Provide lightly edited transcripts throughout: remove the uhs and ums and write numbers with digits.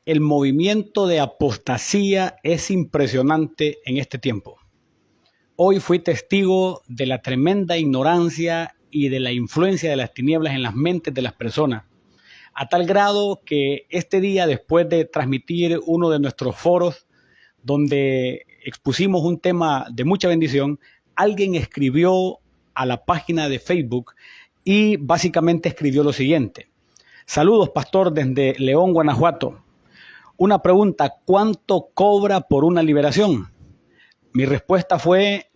El movimiento de apostasía es impresionante en este tiempo. Hoy fui testigo de la tremenda ignorancia y de la influencia de las tinieblas en las mentes de las personas, a tal grado que este día, después de transmitir uno de nuestros foros, donde expusimos un tema de mucha bendición, alguien escribió a la página de Facebook y básicamente escribió lo siguiente: saludos, pastor, desde León, Guanajuato. Una pregunta: ¿cuánto cobra por una liberación? Mi respuesta fue: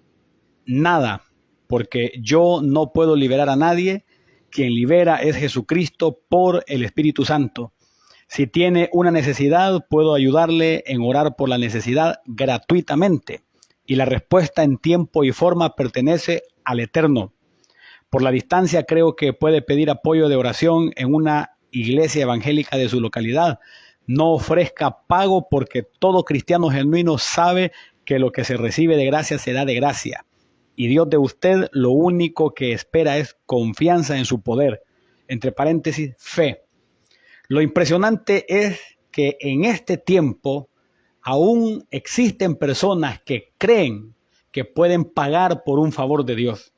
nada, porque yo no puedo liberar a nadie. Quien libera es Jesucristo por el Espíritu Santo. Si tiene una necesidad, puedo ayudarle en orar por la necesidad gratuitamente. Y la respuesta en tiempo y forma pertenece al Eterno. Por la distancia, creo que puede pedir apoyo de oración en una iglesia evangélica de su localidad. No ofrezca pago, porque todo cristiano genuino sabe que lo que se recibe de gracia se da de gracia. Y Dios de usted lo único que espera es confianza en su poder. Entre paréntesis, fe. Lo impresionante es que en este tiempo aún existen personas que creen que pueden pagar por un favor de Dios.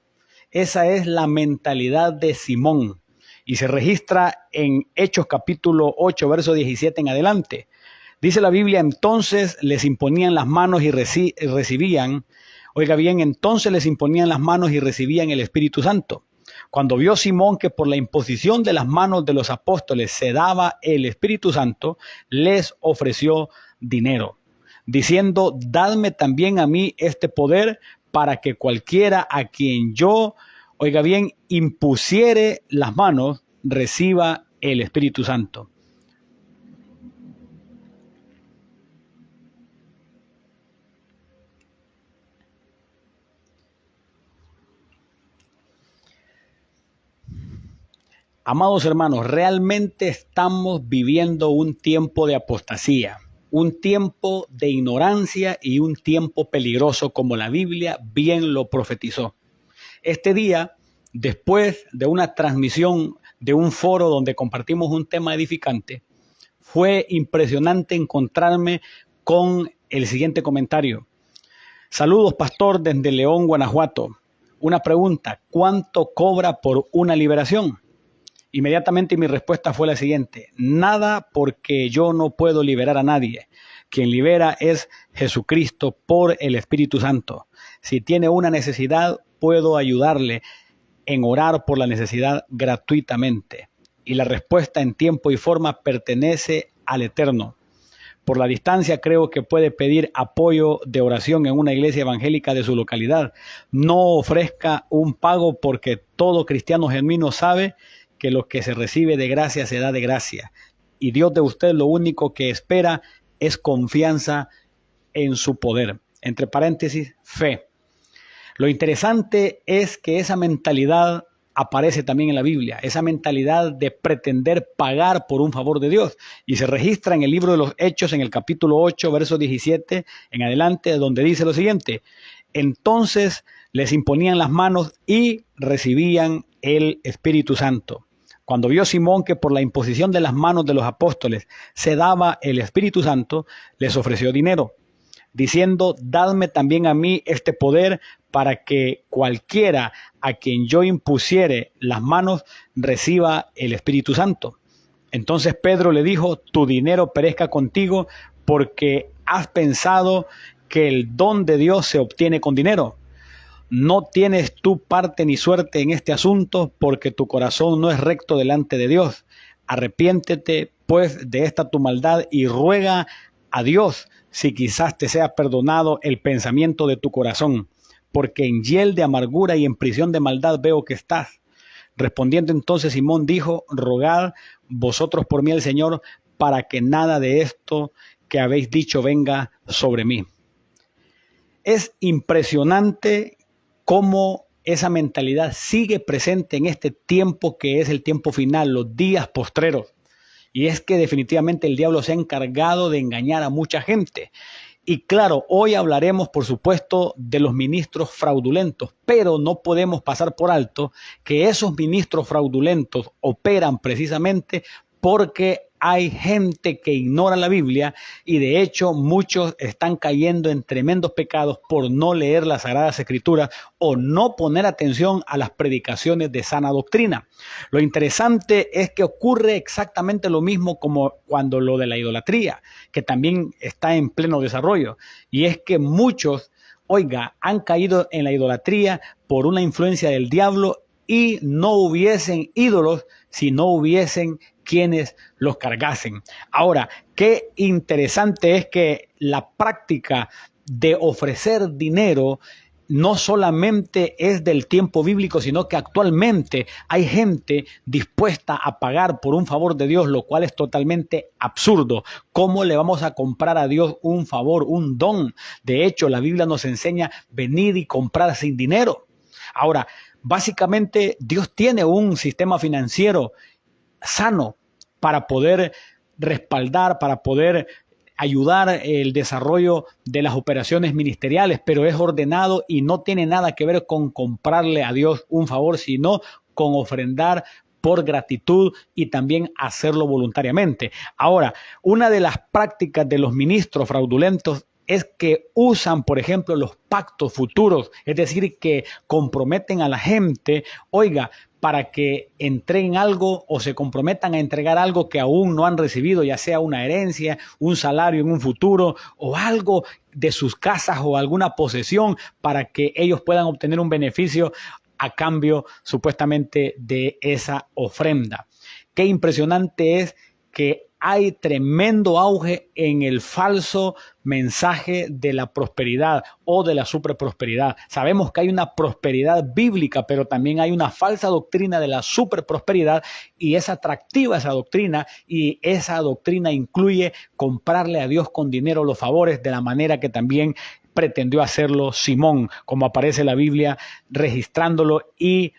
Esa es la mentalidad de Simón y se registra en Hechos capítulo 8, verso 17 en adelante. Dice la Biblia: entonces les imponían las manos y recibían, oiga bien, entonces les imponían las manos y recibían el Espíritu Santo. Cuando vio Simón que por la imposición de las manos de los apóstoles se daba el Espíritu Santo, les ofreció dinero, diciendo: dadme también a mí este poder, para que cualquiera a quien yo, oiga bien, impusiere las manos, reciba el Espíritu Santo. Amados hermanos, realmente estamos viviendo un tiempo de apostasía, un tiempo de ignorancia y un tiempo peligroso, como la Biblia bien lo profetizó. Este día, después de una transmisión de un foro donde compartimos un tema edificante, fue impresionante encontrarme con el siguiente comentario: saludos, pastor, desde León, Guanajuato. Una pregunta: ¿cuánto cobra por una liberación? Inmediatamente mi respuesta fue la siguiente: nada, porque yo no puedo liberar a nadie. Quien libera es Jesucristo por el Espíritu Santo. Si tiene una necesidad, puedo ayudarle en orar por la necesidad gratuitamente. Y la respuesta en tiempo y forma pertenece al Eterno. Por la distancia, creo que puede pedir apoyo de oración en una iglesia evangélica de su localidad. No ofrezca un pago, porque todo cristiano genuino sabe que lo que se recibe de gracia se da de gracia. Y Dios de usted lo único que espera es confianza en su poder. Entre paréntesis, fe. Lo interesante es que esa mentalidad aparece también en la Biblia, esa mentalidad de pretender pagar por un favor de Dios. Y se registra en el libro de los Hechos, en el capítulo 8, verso 17 en adelante, donde dice lo siguiente: entonces les imponían las manos y recibían el Espíritu Santo. Cuando vio Simón que por la imposición de las manos de los apóstoles se daba el Espíritu Santo, les ofreció dinero, diciendo: dadme también a mí este poder, para que cualquiera a quien yo impusiere las manos reciba el Espíritu Santo. Entonces Pedro le dijo: tu dinero perezca contigo, porque has pensado que el don de Dios se obtiene con dinero. No tienes tú parte ni suerte en este asunto, porque tu corazón no es recto delante de Dios. Arrepiéntete pues de esta tu maldad y ruega a Dios si quizás te sea perdonado el pensamiento de tu corazón, porque en hiel de amargura y en prisión de maldad veo que estás. Respondiendo entonces Simón dijo: rogad vosotros por mí al Señor, para que nada de esto que habéis dicho venga sobre mí. Es impresionante cómo esa mentalidad sigue presente en este tiempo, que es el tiempo final, los días postreros. Y es que definitivamente el diablo se ha encargado de engañar a mucha gente. Y claro, hoy hablaremos, por supuesto, de los ministros fraudulentos, pero no podemos pasar por alto que esos ministros fraudulentos operan precisamente porque hay gente que ignora la Biblia y de hecho muchos están cayendo en tremendos pecados por no leer las Sagradas Escrituras o no poner atención a las predicaciones de sana doctrina. Lo interesante es que ocurre exactamente lo mismo como cuando lo de la idolatría, que también está en pleno desarrollo, y es que muchos, oiga, han caído en la idolatría por una influencia del diablo y no hubiesen ídolos si no hubiesen quienes los cargasen. Ahora, qué interesante es que la práctica de ofrecer dinero no solamente es del tiempo bíblico, sino que actualmente hay gente dispuesta a pagar por un favor de Dios, lo cual es totalmente absurdo. ¿Cómo le vamos a comprar a Dios un favor, un don? De hecho, la Biblia nos enseña venir y comprar sin dinero. Ahora, básicamente Dios tiene un sistema financiero sano para poder respaldar, para poder ayudar el desarrollo de las operaciones ministeriales, pero es ordenado y no tiene nada que ver con comprarle a Dios un favor, sino con ofrendar por gratitud y también hacerlo voluntariamente. Ahora, una de las prácticas de los ministros fraudulentos es que usan, por ejemplo, los pactos futuros, es decir, que comprometen a la gente, oiga, para que entreguen algo o se comprometan a entregar algo que aún no han recibido, ya sea una herencia, un salario en un futuro o algo de sus casas o alguna posesión para que ellos puedan obtener un beneficio a cambio supuestamente de esa ofrenda. Qué impresionante es que hay tremendo auge en el falso mensaje de la prosperidad o de la superprosperidad. Sabemos que hay una prosperidad bíblica, pero también hay una falsa doctrina de la superprosperidad y es atractiva esa doctrina y esa doctrina incluye comprarle a Dios con dinero los favores de la manera que también pretendió hacerlo Simón, como aparece en la Biblia, registrándolo y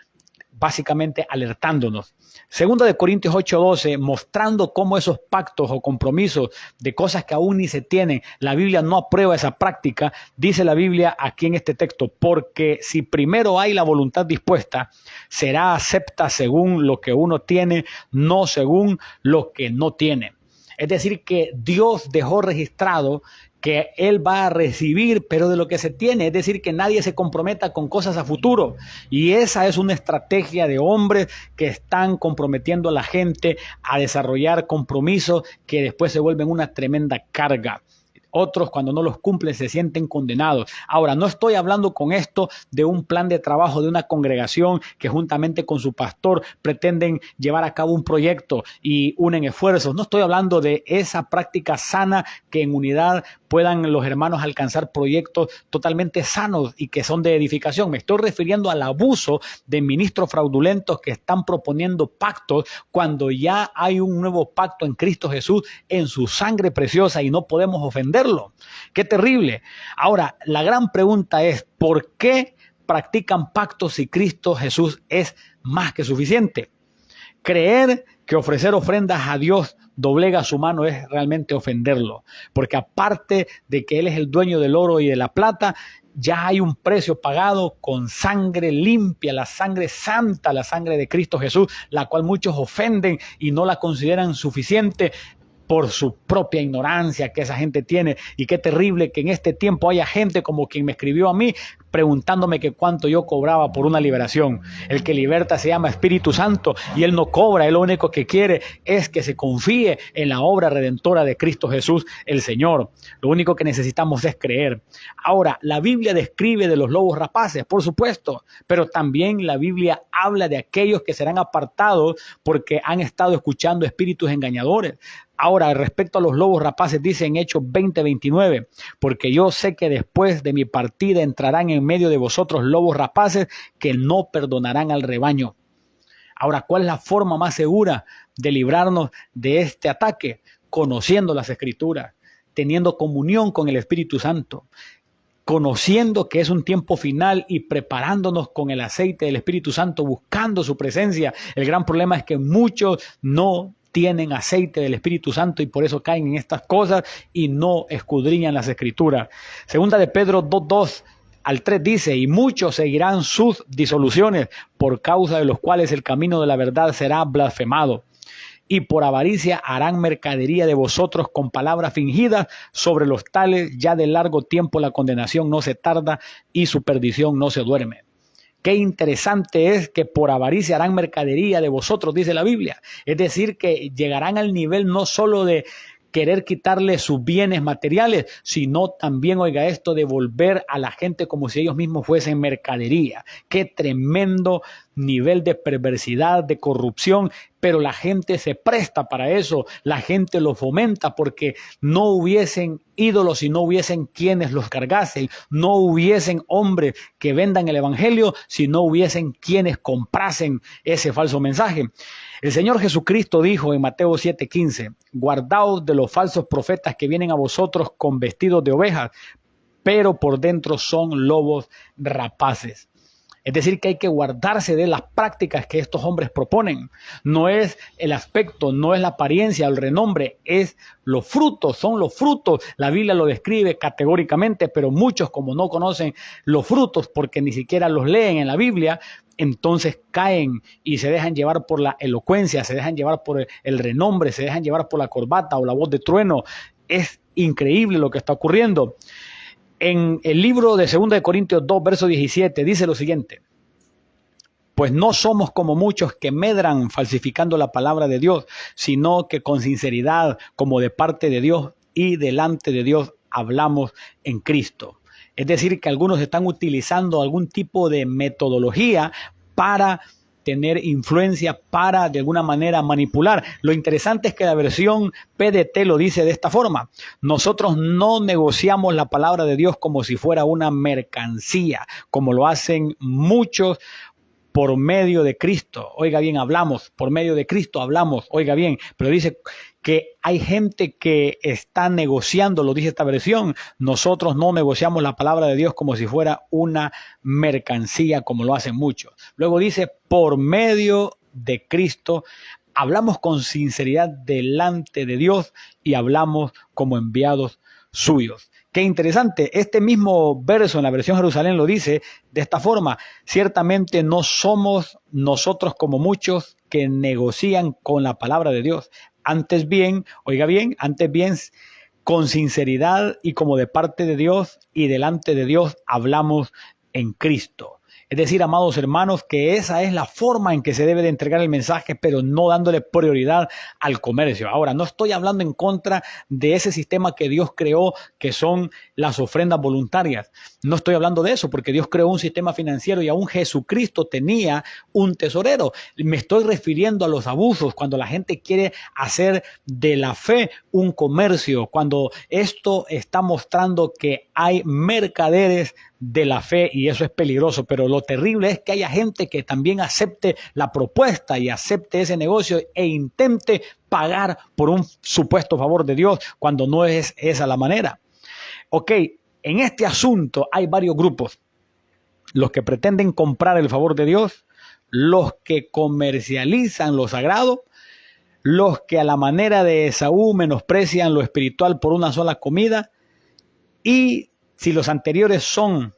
básicamente alertándonos. Segunda de Corintios 8:12, mostrando cómo esos pactos o compromisos de cosas que aún ni se tienen, la Biblia no aprueba esa práctica, dice la Biblia aquí en este texto, porque si primero hay la voluntad dispuesta, será acepta según lo que uno tiene, no según lo que no tiene. Es decir, que Dios dejó registrado que Él va a recibir, pero de lo que se tiene, es decir, que nadie se comprometa con cosas a futuro. Y esa es una estrategia de hombres que están comprometiendo a la gente a desarrollar compromisos que después se vuelven una tremenda carga. Otros, cuando no los cumplen, se sienten condenados. Ahora, no estoy hablando con esto de un plan de trabajo de una congregación que juntamente con su pastor pretenden llevar a cabo un proyecto y unen esfuerzos. No estoy hablando de esa práctica sana que en unidad puedan los hermanos alcanzar proyectos totalmente sanos y que son de edificación. Me estoy refiriendo al abuso de ministros fraudulentos que están proponiendo pactos cuando ya hay un nuevo pacto en Cristo Jesús en su sangre preciosa y no podemos ofenderlo. ¡Qué terrible! Ahora, la gran pregunta es, ¿por qué practican pactos si Cristo Jesús es más que suficiente? Creer que ofrecer ofrendas a Dios doblega su mano es realmente ofenderlo, porque aparte de que Él es el dueño del oro y de la plata, ya hay un precio pagado con sangre limpia, la sangre santa, la sangre de Cristo Jesús, la cual muchos ofenden y no la consideran suficiente por su propia ignorancia que esa gente tiene. Y qué terrible que en este tiempo haya gente como quien me escribió a mí preguntándome que cuánto yo cobraba por una liberación. El que liberta se llama Espíritu Santo y Él no cobra, Él lo único que quiere es que se confíe en la obra redentora de Cristo Jesús, el Señor. Lo único que necesitamos es creer. Ahora, la Biblia describe de los lobos rapaces, por supuesto, pero también la Biblia habla de aquellos que serán apartados porque han estado escuchando espíritus engañadores. Ahora, respecto a los lobos rapaces, dice en Hechos 20:29, porque yo sé que después de mi partida entrarán en medio de vosotros lobos rapaces que no perdonarán al rebaño. Ahora, ¿cuál es la forma más segura de librarnos de este ataque? Conociendo las Escrituras, teniendo comunión con el Espíritu Santo, conociendo que es un tiempo final y preparándonos con el aceite del Espíritu Santo, buscando su presencia. El gran problema es que muchos no tienen aceite del Espíritu Santo y por eso caen en estas cosas y no escudriñan las Escrituras. Segunda de Pedro 2:2-3 dice, y muchos seguirán sus disoluciones por causa de los cuales el camino de la verdad será blasfemado. y por avaricia harán mercadería de vosotros con palabras fingidas. Sobre los tales ya de largo tiempo la condenación no se tarda y su perdición no se duerme. Qué interesante es que por avaricia harán mercadería de vosotros, dice la Biblia. Es decir, que llegarán al nivel no solo de querer quitarle sus bienes materiales, sino también, oiga esto, de volver a la gente como si ellos mismos fuesen mercadería. Qué tremendo nivel de perversidad, de corrupción, pero la gente se presta para eso, la gente lo fomenta porque no hubiesen ídolos y no hubiesen quienes los cargasen, no hubiesen hombres que vendan el evangelio si no hubiesen quienes comprasen ese falso mensaje. El Señor Jesucristo dijo en Mateo 7:15, guardaos de los falsos profetas que vienen a vosotros con vestidos de ovejas, pero por dentro son lobos rapaces. Es decir, que hay que guardarse de las prácticas que estos hombres proponen. No es el aspecto, no es la apariencia, el renombre, es los frutos, son los frutos. La Biblia lo describe categóricamente, pero muchos como no conocen los frutos porque ni siquiera los leen en la Biblia, entonces caen y se dejan llevar por la elocuencia, se dejan llevar por el renombre, se dejan llevar por la corbata o la voz de trueno. Es increíble lo que está ocurriendo. En el libro de 2 de Corintios 2, verso 17, dice lo siguiente: pues no somos como muchos que medran falsificando la palabra de Dios, sino que con sinceridad, como de parte de Dios y delante de Dios, hablamos en Cristo. Es decir, que algunos están utilizando algún tipo de metodología para tener influencia, para de alguna manera manipular. Lo interesante es que la versión PDT lo dice de esta forma: nosotros no negociamos la palabra de Dios como si fuera una mercancía, como lo hacen muchos por medio de Cristo. Oiga bien, hablamos, por medio de Cristo hablamos, oiga bien, pero dice que hay gente que está negociando, lo dice esta versión. Nosotros no negociamos la palabra de Dios como si fuera una mercancía, como lo hacen muchos. Luego dice, por medio de Cristo hablamos con sinceridad delante de Dios y hablamos como enviados suyos. Qué interesante, este mismo verso en la versión Jerusalén lo dice de esta forma: ciertamente no somos nosotros como muchos que negocian con la palabra de Dios. Antes bien, oiga bien, antes bien, con sinceridad y como de parte de Dios y delante de Dios hablamos en Cristo. Es decir, amados hermanos, que esa es la forma en que se debe de entregar el mensaje, pero no dándole prioridad al comercio. Ahora, no estoy hablando en contra de ese sistema que Dios creó, que son las ofrendas voluntarias. No estoy hablando de eso, porque Dios creó un sistema financiero y aún Jesucristo tenía un tesorero. Me estoy refiriendo a los abusos, cuando la gente quiere hacer de la fe un comercio, cuando esto está mostrando que hay mercaderes de la fe, y eso es peligroso. Pero lo terrible es que haya gente que también acepte la propuesta y acepte ese negocio e intente pagar por un supuesto favor de Dios cuando no es esa la manera. Ok, en este asunto hay varios grupos: los que pretenden comprar el favor de Dios, los que comercializan lo sagrado, los que a la manera de Esaú menosprecian lo espiritual por una sola comida, y si los anteriores son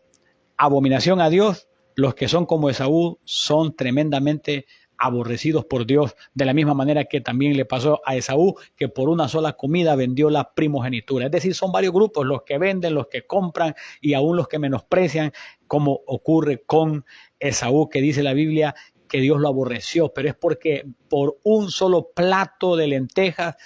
abominación a Dios, los que son como Esaú son tremendamente aborrecidos por Dios, de la misma manera que también le pasó a Esaú, que por una sola comida vendió la primogenitura. Es decir, son varios grupos: los que venden, los que compran y aún los que menosprecian, como ocurre con Esaú, que dice la Biblia que Dios lo aborreció, pero es porque por un solo plato de lentejas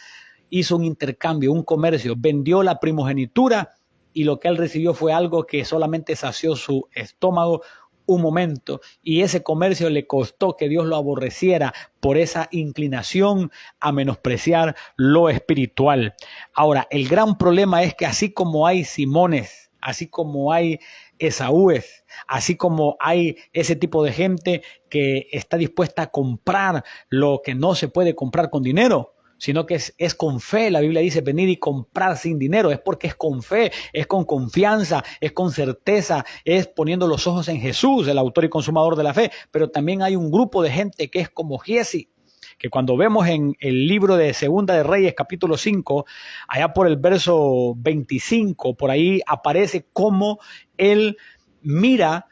hizo un intercambio, un comercio, vendió la primogenitura, y lo que él recibió fue algo que solamente sació su estómago un momento, y ese comercio le costó que Dios lo aborreciera por esa inclinación a menospreciar lo espiritual. Ahora, el gran problema es que así como hay Simones, así como hay Esaúes, así como hay ese tipo de gente que está dispuesta a comprar lo que no se puede comprar con dinero, sino que es con fe. La Biblia dice: venid y comprar sin dinero. Es porque es con fe, es con confianza, es con certeza, es poniendo los ojos en Jesús, el autor y consumador de la fe. Pero también hay un grupo de gente que es como Giezi, que cuando vemos en el libro de Segunda de Reyes, capítulo 5, allá por el verso 25, por ahí aparece cómo él mira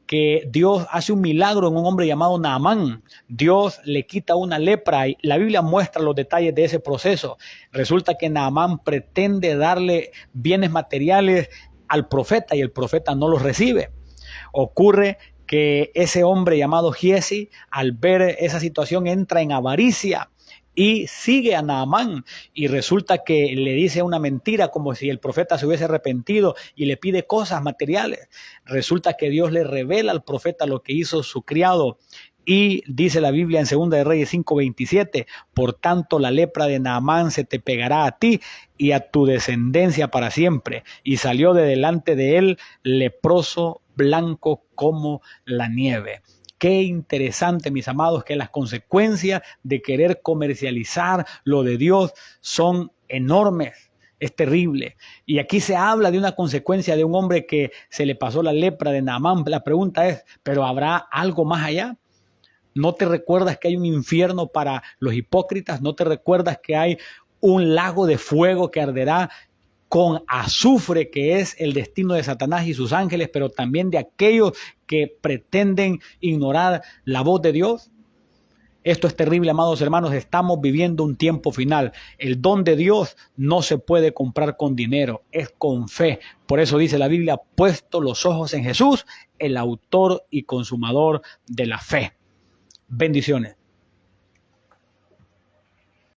que Dios hace un milagro en un hombre llamado Naamán. Dios le quita una lepra y la Biblia muestra los detalles de ese proceso. Resulta que Naamán pretende darle bienes materiales al profeta y el profeta no los recibe. Ocurre que ese hombre llamado Giezi, al ver esa situación, entra en avaricia y sigue a Naamán, y resulta que le dice una mentira como si el profeta se hubiese arrepentido y le pide cosas materiales. Resulta que Dios le revela al profeta lo que hizo su criado, y dice la Biblia en 2 de Reyes 5:27, por tanto la lepra de Naamán se te pegará a ti y a tu descendencia para siempre. Y salió de delante de él leproso, blanco como la nieve. Qué interesante, mis amados, que las consecuencias de querer comercializar lo de Dios son enormes. Es terrible. Y aquí se habla de una consecuencia de un hombre que se le pasó la lepra de Naamán. La pregunta es, ¿pero habrá algo más allá? ¿No te recuerdas que hay un infierno para los hipócritas? ¿No te recuerdas que hay un lago de fuego que arderá con azufre, que es el destino de Satanás y sus ángeles, pero también de aquellos que pretenden ignorar la voz de Dios? Esto es terrible, amados hermanos. Estamos viviendo un tiempo final. El don de Dios no se puede comprar con dinero, es con fe. Por eso dice la Biblia, puesto los ojos en Jesús, el autor y consumador de la fe. Bendiciones.